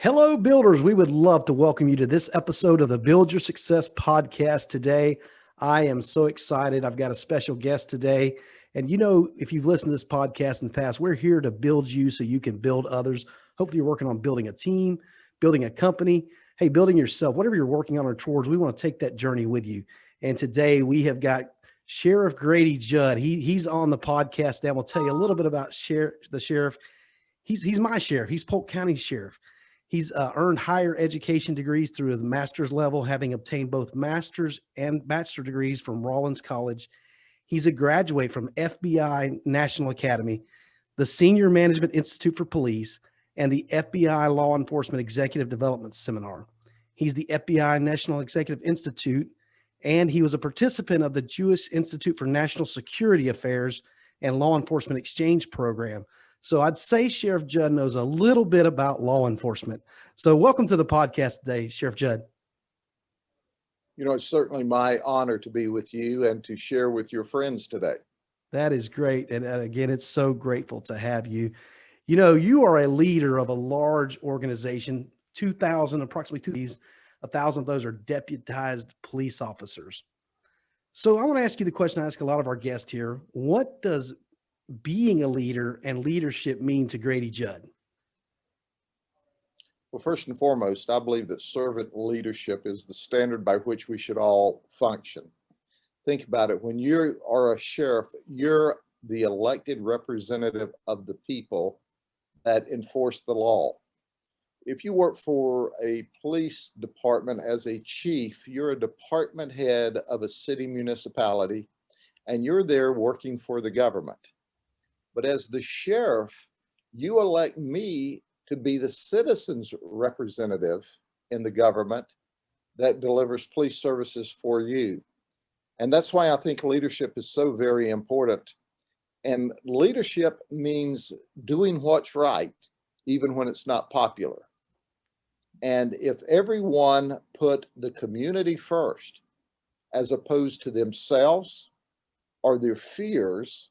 Hello, builders. We would love to welcome you to this episode of the Build Your Success podcast today. I am so excited. I've got a special guest today. And if you've listened to this podcast in the past, we're here to build you so you can build others. Hopefully, you're working on building a team, building a company, hey, building yourself, whatever you're working on or towards. We want to take that journey with you. And today we have got Sheriff Grady Judd. He's on the podcast and we'll tell you a little bit about the sheriff. He's my sheriff. He's Polk County Sheriff. He's earned higher education degrees through the master's level, having obtained both master's and bachelor degrees from Rollins College. He's a graduate from FBI National Academy, the Senior Management Institute for Police, and the FBI Law Enforcement Executive Development Seminar. He's the FBI National Executive Institute, and he was a participant of the Jewish Institute for National Security Affairs and Law Enforcement Exchange Program. So I'd say Sheriff Judd knows a little bit about law enforcement. So welcome to the podcast today, Sheriff Judd. It's certainly my honor to be with you and to share with your friends today. That is great. And again, it's so grateful to have you. You are a leader of a large organization, 2,000, approximately 2,000, 1,000 of those are deputized police officers. So I want to ask you the question I ask a lot of our guests here. What does being a leader and leadership mean to Grady Judd? Well, first and foremost, I believe that servant leadership is the standard by which we should all function. Think about it. When you are a sheriff, you're the elected representative of the people that enforce the law. If you work for a police department as a chief, you're a department head of a city municipality, and you're there working for the government. But as the sheriff, you elect me to be the citizens' representative in the government that delivers police services for you. And that's why I think leadership is so very important. And leadership means doing what's right, even when it's not popular. And if everyone put the community first, as opposed to themselves or their fears,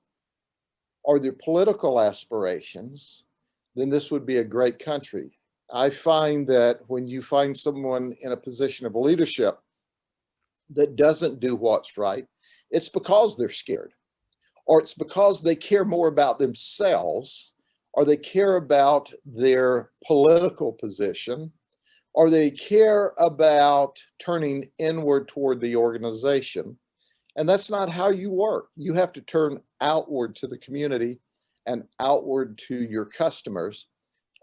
or their political aspirations, then this would be a great country. I find that when you find someone in a position of leadership that doesn't do what's right, it's because they're scared, or it's because they care more about themselves, or they care about their political position, or they care about turning inward toward the organization. And that's not how you work. You have to turn outward to the community and outward to your customers.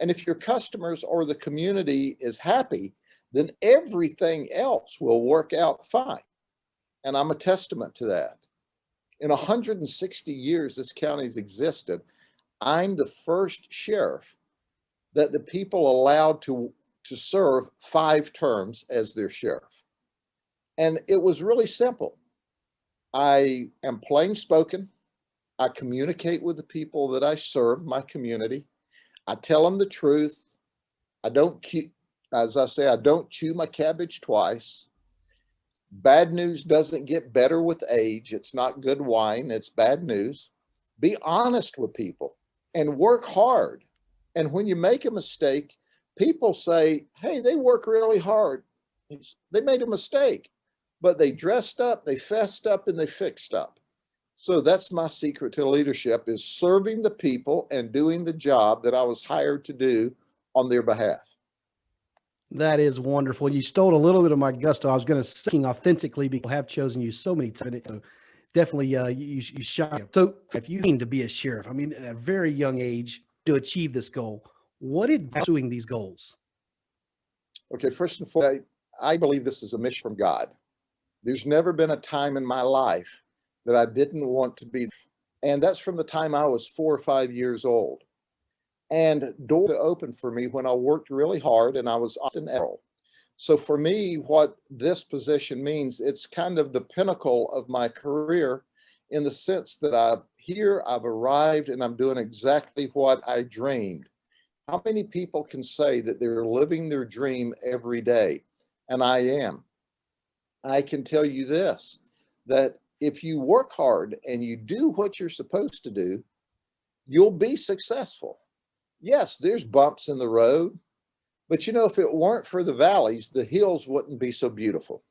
And if your customers or the community is happy, then everything else will work out fine. And I'm a testament to that. In 160 years this county's existed, I'm the first sheriff that the people allowed to serve 5 terms as their sheriff. And it was really simple. I am plain spoken. I communicate with the people that I serve, my community. I tell them the truth. I don't chew my cabbage twice. Bad news doesn't get better with age. It's not good wine. It's bad news. Be honest with people and work hard. And when you make a mistake, people say, hey, they work really hard. They made a mistake. But they dressed up, they fessed up, and they fixed up. So that's my secret to leadership, is serving the people and doing the job that I was hired to do on their behalf. That is wonderful. You stole a little bit of my gusto. I was going to sing authentically because I have chosen you so many times. So definitely you shine. So if you mean to be a sheriff, at a very young age to achieve this goal, what is pursuing these goals? Okay, first and foremost, I believe this is a mission from God. There's never been a time in my life that I didn't want to be. And that's from the time I was 4 or 5 years old. And doors opened for me when I worked really hard and I was often ill. So for me, what this position means, it's kind of the pinnacle of my career in the sense that I've arrived and I'm doing exactly what I dreamed. How many people can say that they're living their dream every day? And I am. I can tell you this, that if you work hard and you do what you're supposed to do, you'll be successful. Yes, there's bumps in the road. But you know, if it weren't for the valleys, the hills wouldn't be so beautiful.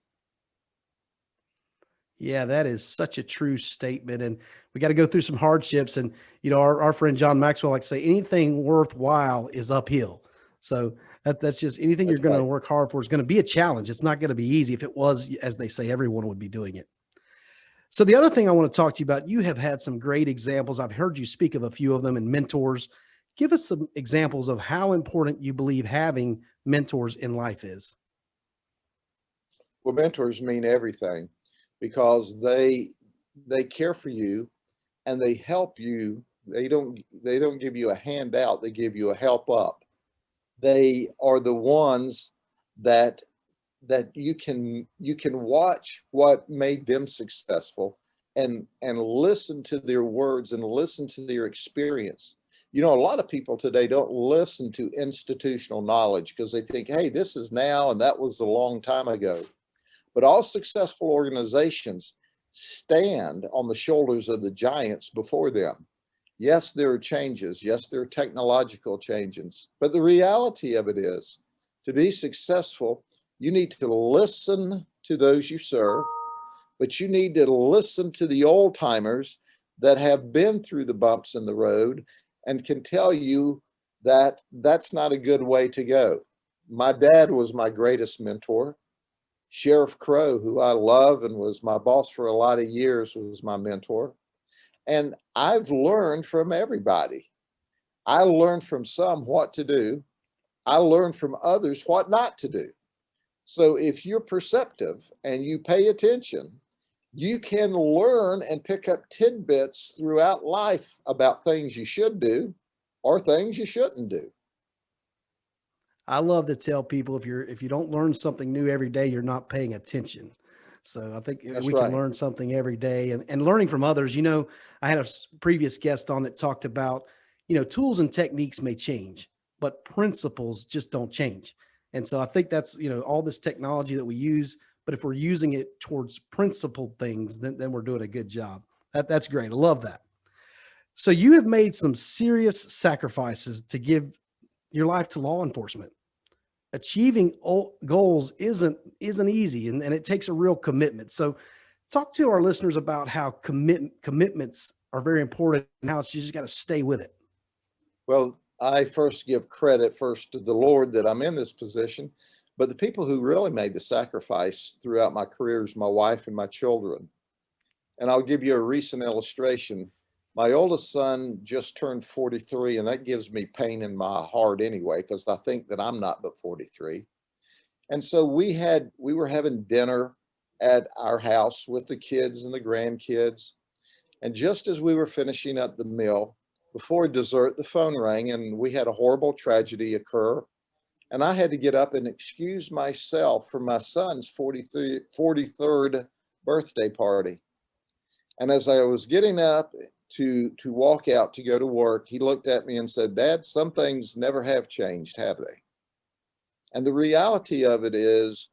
Yeah, that is such a true statement. And we got to go through some hardships. And, our friend John Maxwell likes to say anything worthwhile is uphill. So that's just anything you're That's going to right. work hard for is going to be a challenge. It's not going to be easy. If it was, as they say, everyone would be doing it. So the other thing I want to talk to you about, you have had some great examples. I've heard you speak of a few of them and mentors. Give us some examples of how important you believe having mentors in life is. Well, mentors mean everything because they care for you and they help you. They don't give you a handout, they give you a help up. They are the ones that you can watch what made them successful and listen to their words and listen to their experience. You know, a lot of people today don't listen to institutional knowledge because they think, hey, this is now and that was a long time ago. But all successful organizations stand on the shoulders of the giants before them. Yes, there are changes. Yes, there are technological changes. But the reality of it is, to be successful, you need to listen to those you serve, but you need to listen to the old timers that have been through the bumps in the road and can tell you that that's not a good way to go. My dad was my greatest mentor. Sheriff Crow, who I love and was my boss for a lot of years, was my mentor. And I've learned from everybody. I learned from some what to do. I learned from others what not to do. So if you're perceptive and you pay attention, you can learn and pick up tidbits throughout life about things you should do or things you shouldn't do. I love to tell people if you don't learn something new every day, you're not paying attention. So I think That's we can right. learn something every day and learning from others. I had a previous guest on that talked about, tools and techniques may change, but principles just don't change. And so I think that's, all this technology that we use, but if we're using it towards principled things, then we're doing a good job. That's great. I love that. So you have made some serious sacrifices to give your life to law enforcement. Achieving goals isn't easy, and it takes a real commitment. So talk to our listeners about how commitments are very important and how you just got to stay with it. Well, I first give credit first to the Lord that I'm in this position, but the people who really made the sacrifice throughout my career is my wife and my children. And I'll give you a recent illustration. My oldest son just turned 43, and that gives me pain in my heart anyway, because I think that I'm not but 43. And so we were having dinner at our house with the kids and the grandkids. And just as we were finishing up the meal, before dessert, the phone rang and we had a horrible tragedy occur. And I had to get up and excuse myself from my son's 43rd birthday party. And as I was getting up to walk out to go to work, he looked at me and said, Dad, some things never have changed, have they? And the reality of it is,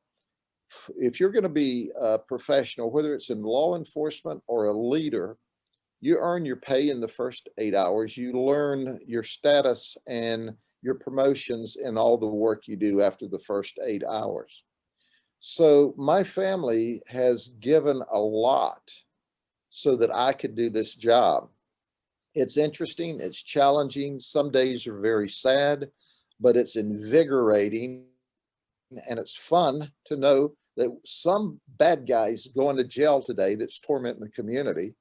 if you're going to be a professional, whether it's in law enforcement or a leader, you earn your pay in the first 8 hours. You learn your status and your promotions in all the work you do after the first 8 hours. So my family has given a lot so that I could do this job. It's interesting, it's challenging. Some days are very sad, but it's invigorating and it's fun to know that some bad guys going to jail today that's tormenting the community,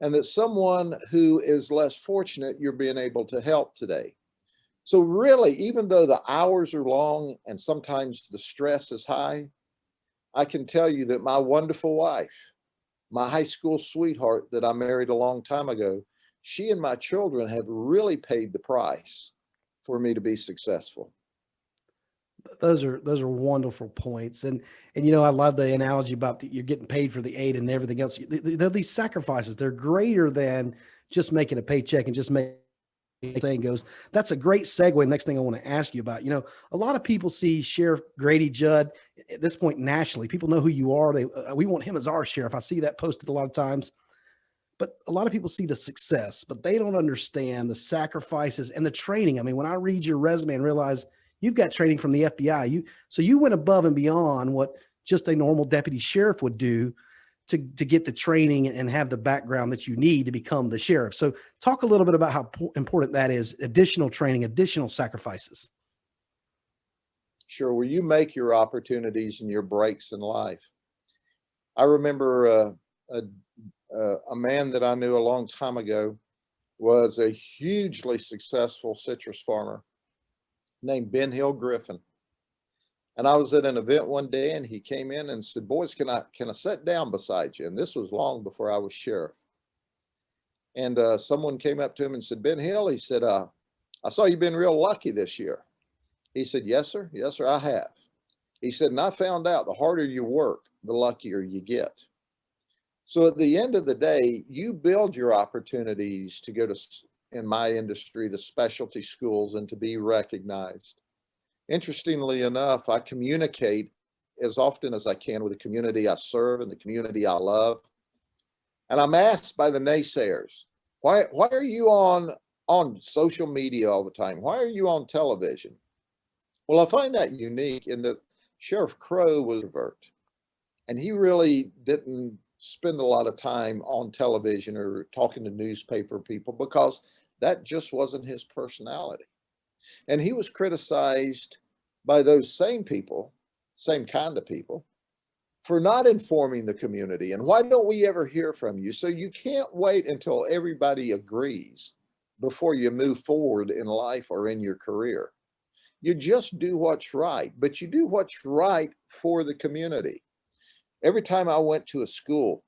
and that someone who is less fortunate you're being able to help today. So really, even though the hours are long and sometimes the stress is high, I can tell you that my wonderful wife, my high school sweetheart that I married a long time ago, she and my children have really paid the price for me to be successful. Those are wonderful points, and I love the analogy about you're getting paid for the aid and everything else. They're these sacrifices. They're greater than just making a paycheck and just making saying goes. That's a great segue. Next thing I want to ask you about, a lot of people see Sheriff Grady Judd at this point nationally. People know who you are. We want him as our sheriff. I see that posted a lot of times. But a lot of people see the success, but they don't understand the sacrifices and the training. I mean, when I read your resume and realize you've got training from the FBI. So you went above and beyond what just a normal deputy sheriff would do to get the training and have the background that you need to become the sheriff. So talk a little bit about how important that is, additional training, additional sacrifices. Sure. Well, you make your opportunities and your breaks in life. I remember a man that I knew a long time ago was a hugely successful citrus farmer named Ben Hill Griffin. And I was at an event one day and he came in and said, "Boys, can I sit down beside you?" And this was long before I was sheriff. And someone came up to him and said, "Ben Hill," he said, "I saw you've been real lucky this year." He said, "Yes, sir. Yes, sir, I have." He said, "And I found out the harder you work, the luckier you get." So at the end of the day, you build your opportunities to go to, in my industry, to specialty schools and to be recognized. Interestingly enough, I communicate as often as I can with the community I serve and the community I love. And I'm asked by the naysayers, why are you on social media all the time? Why are you on television? Well, I find that unique in that Sheriff Crow was a introvert, and he really didn't spend a lot of time on television or talking to newspaper people because that just wasn't his personality. And he was criticized by those same people, same kind of people, for not informing the community. And why don't we ever hear from you? So you can't wait until everybody agrees before you move forward in life or in your career. You just do what's right, but you do what's right for the community. Every time I went to a school,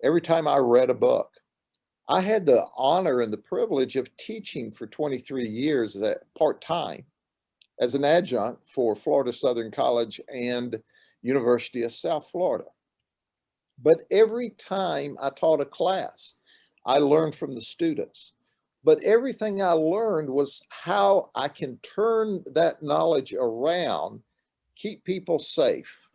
every time I read a book, I had the honor and the privilege of teaching for 23 years part-time as an adjunct for Florida Southern College and University of South Florida. But every time I taught a class, I learned from the students. But everything I learned was how I can turn that knowledge around, keep people safe,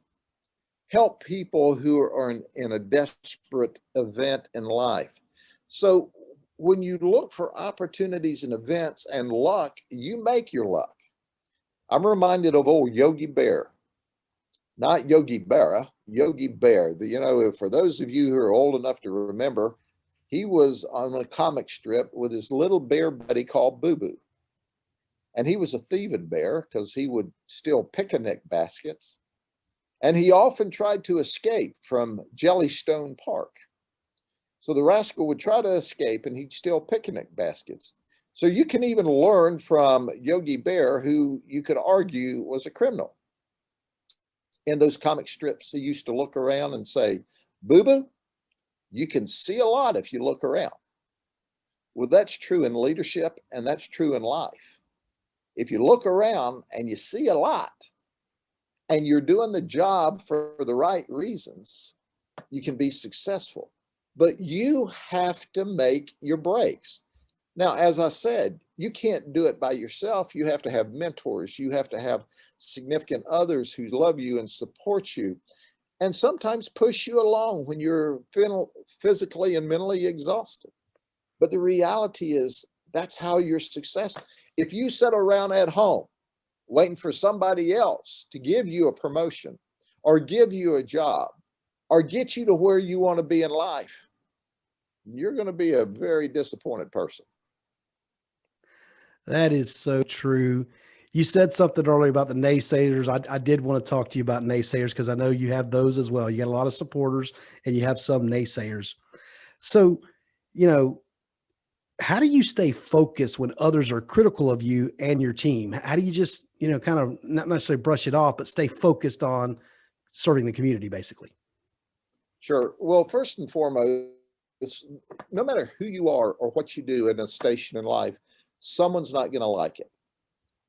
help people who are in a desperate event in life. So when you look for opportunities and events and luck, you make your luck. I'm reminded of old Yogi Bear, not Yogi Berra, Yogi Bear. For those of you who are old enough to remember, he was on a comic strip with his little bear buddy called Boo Boo. And he was a thieving bear because he would steal picnic baskets. And he often tried to escape from Jellystone Park. So the rascal would try to escape and he'd steal picnic baskets. So you can even learn from Yogi Bear, who you could argue was a criminal. In those comic strips, he used to look around and say, "Boo Boo, you can see a lot if you look around." Well, that's true in leadership and that's true in life. If you look around and you see a lot and you're doing the job for the right reasons, you can be successful. But you have to make your breaks. Now, as I said, you can't do it by yourself. You have to have mentors. You have to have significant others who love you and support you, and sometimes push you along when you're physically and mentally exhausted. But the reality is that's how you're successful. If you sit around at home waiting for somebody else to give you a promotion or give you a job or get you to where you want to be in life, you're going to be a very disappointed person. That is so true. You said something earlier about the naysayers. I did want to talk to you about naysayers because I know you have those as well. You got a lot of supporters and you have some naysayers. So, how do you stay focused when others are critical of you and your team? How do you just, kind of not necessarily brush it off, but stay focused on serving the community, basically? Sure. Well, first and foremost, no matter who you are or what you do in a station in life, someone's not going to like it.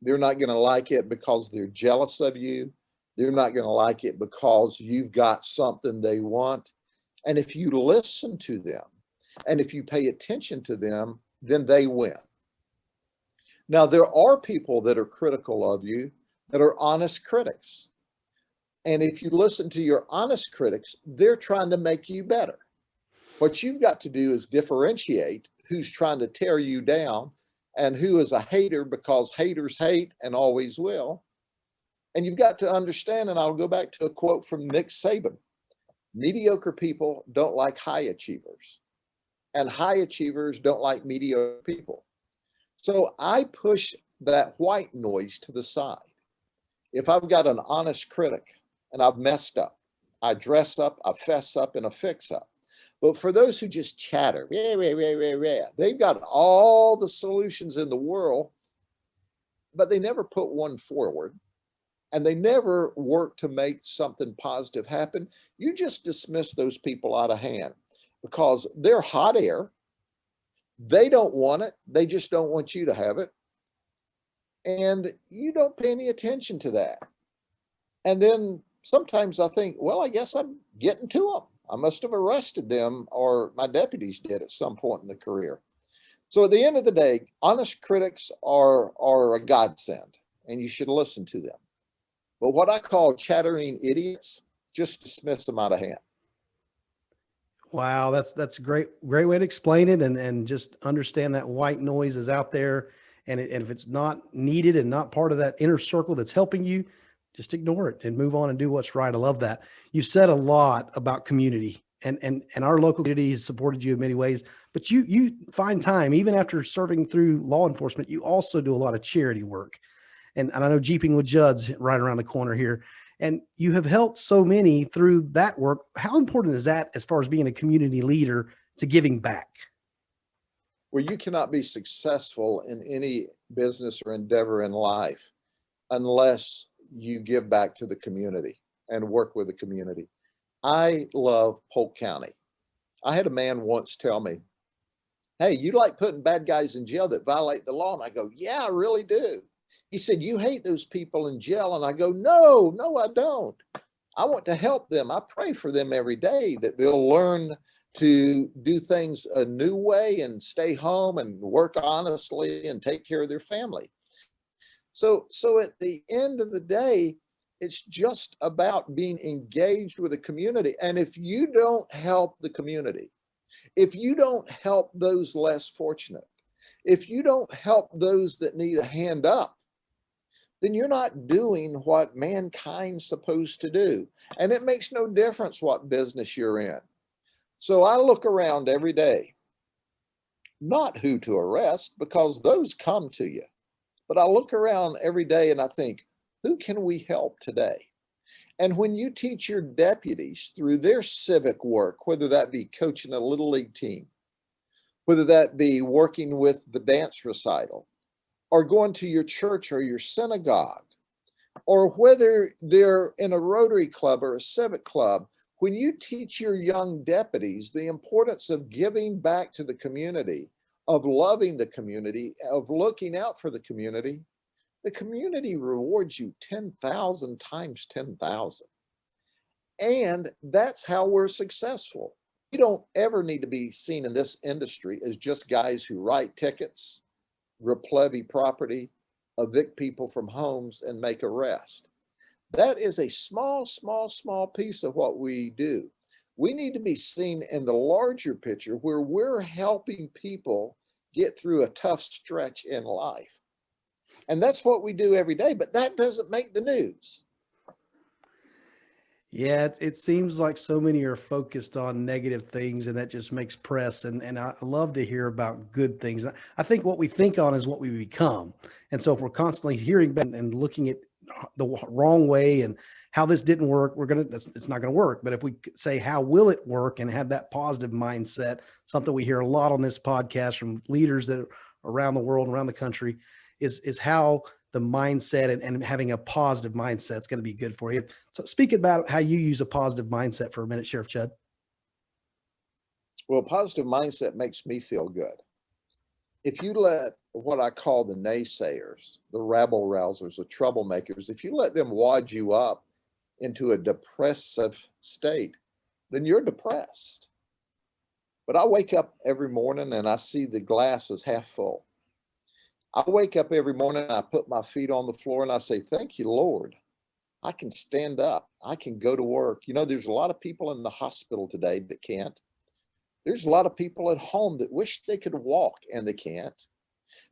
They're not going to like it because they're jealous of you. They're not going to like it because you've got something they want. And if you listen to them and if you pay attention to them, then they win. Now, there are people that are critical of you that are honest critics. And if you listen to your honest critics, they're trying to make you better. What you've got to do is differentiate who's trying to tear you down and who is a hater because haters hate and always will. And you've got to understand, and I'll go back to a quote from Nick Saban: mediocre people don't like high achievers, and high achievers don't like mediocre people. So I push that white noise to the side. If I've got an honest critic and I've messed up, I dress up, I fess up, and I fix up. But for those who just chatter, they've got all the solutions in the world, but they never put one forward, and they never work to make something positive happen. You just dismiss those people out of hand because they're hot air. They don't want it. They just don't want you to have it. And you don't pay any attention to that. And then sometimes I think, well, I guess I'm getting to them. I must have arrested them, or my deputies did at some point in the career. So at the end of the day, honest critics are a godsend, and you should listen to them. But what I call chattering idiots, just dismiss them out of hand. Wow, that's a great way to explain it, and just understand that white noise is out there, and if it's not needed and not part of that inner circle that's helping you, just ignore it and move on and do what's right. I love that. You said a lot about community, and our local community has supported you in many ways, but you find time, even after serving through law enforcement, you also do a lot of charity work. And I know Jeeping with Judd's right around the corner here. And you have helped so many through that work. How important is that as far as being a community leader to giving back? Well, you cannot be successful in any business or endeavor in life unless you give back to the community and work with the community. I love Polk County. I had a man once tell me, "Hey, you like putting bad guys in jail that violate the law?" And I go, "Yeah, I really do." He said, "You hate those people in jail." And I go, no, I don't. I want to help them. I pray for them every day that they'll learn to do things a new way and stay home and work honestly and take care of their family. So at the end of the day, it's just about being engaged with the community. And if you don't help the community, if you don't help those less fortunate, if you don't help those that need a hand up, then you're not doing what mankind's supposed to do. And it makes no difference what business you're in. So I look around every day, not who to arrest, because those come to you. But I look around every day and I think, who can we help today? And when you teach your deputies through their civic work, whether that be coaching a little league team, whether that be working with the dance recital, or going to your church or your synagogue, or whether they're in a Rotary Club or a civic club, when you teach your young deputies the importance of giving back to the community, of loving the community, of looking out for the community rewards you 10,000 times 10,000. And that's how we're successful. You don't ever need to be seen in this industry as just guys who write tickets, replevy property, evict people from homes, and make arrests. That is a small piece of what we do. We need to be seen in the larger picture where we're helping people get through a tough stretch in life. And that's what we do every day, but that doesn't make the news. Yeah, it seems like so many are focused on negative things, and that just makes press. And I love to hear about good things. I think what we think on is what we become. And so if we're constantly hearing and looking at the wrong way and how this didn't work, it's not going to work. But if we say, how will it work, and have that positive mindset, something we hear a lot on this podcast from leaders that are around the world, around the country, is how the mindset and having a positive mindset is going to be good for you. So speak about how you use a positive mindset for a minute, Sheriff Judd. Well, a positive mindset makes me feel good. If you let what I call the naysayers, the rabble rousers, the troublemakers, if you let them wad you up into a depressive state, then you're depressed. But I wake up every morning and I see the glass is half full. I wake up every morning and I put my feet on the floor and I say, "Thank you, Lord. I can stand up. I can go to work." You know, there's a lot of people in the hospital today that can't. There's a lot of people at home that wish they could walk and they can't.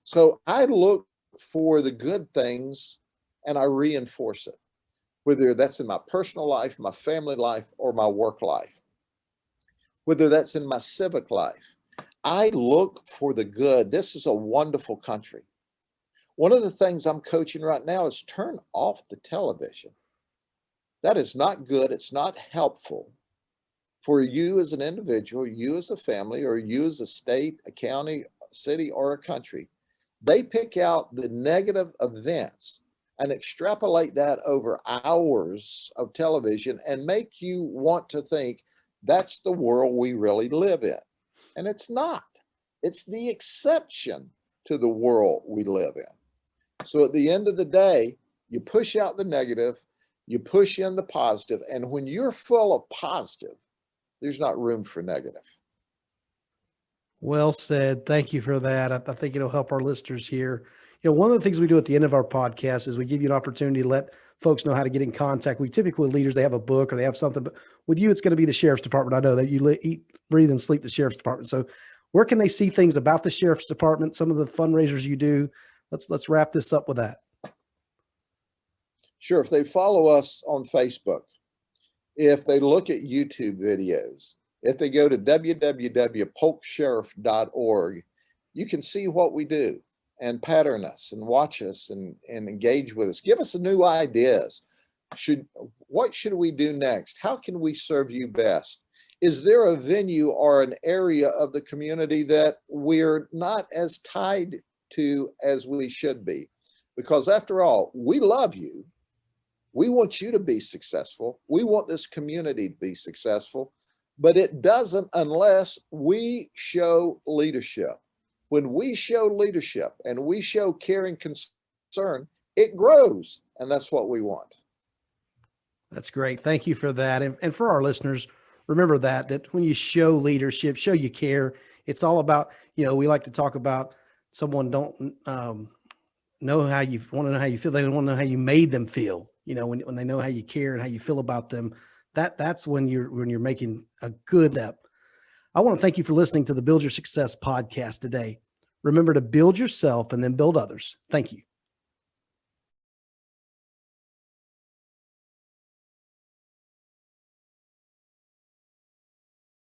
So I look for the good things and I reinforce it, whether that's in my personal life, my family life, or my work life, whether that's in my civic life. I look for the good. This is a wonderful country. One of the things I'm coaching right now is turn off the television. That is not good. It's not helpful for you as an individual, you as a family, or you as a state, a county, a city, or a country. They pick out the negative events and extrapolate that over hours of television and make you want to think that's the world we really live in. And it's not. It's the exception to the world we live in. So at the end of the day, you push out the negative, you push in the positive, and when you're full of positive, there's not room for negative. Well said. Thank you for that. I think it'll help our listeners here. One of the things we do at the end of our podcast is we give you an opportunity to let folks know how to get in contact. We typically with leaders, they have a book or they have something, but with you, it's going to be the sheriff's department. I know that you eat, breathe, and sleep the sheriff's department. So where can they see things about the sheriff's department, some of the fundraisers you do? Let's wrap this up with that. Sure. If they follow us on Facebook, if they look at YouTube videos, if they go to www.polksheriff.org, you can see what we do and pattern us and watch us and engage with us. Give us new ideas. What should we do next? How can we serve you best? Is there a venue or an area of the community that we're not as tied to as we should be? Because after all, we love you. We want you to be successful. We want this community to be successful, but it doesn't unless we show leadership. When we show leadership and we show care and concern, it grows, and that's what we want. That's great. Thank you for that. And for our listeners, remember that when you show leadership, show you care. It's all about, we like to talk about someone don't know how you want to know how you feel. They want to know how you made them feel. When they know how you care and how you feel about them, that's when you're making a good step. I want to thank you for listening to the Build Your Success podcast today. Remember to build yourself and then build others. Thank you.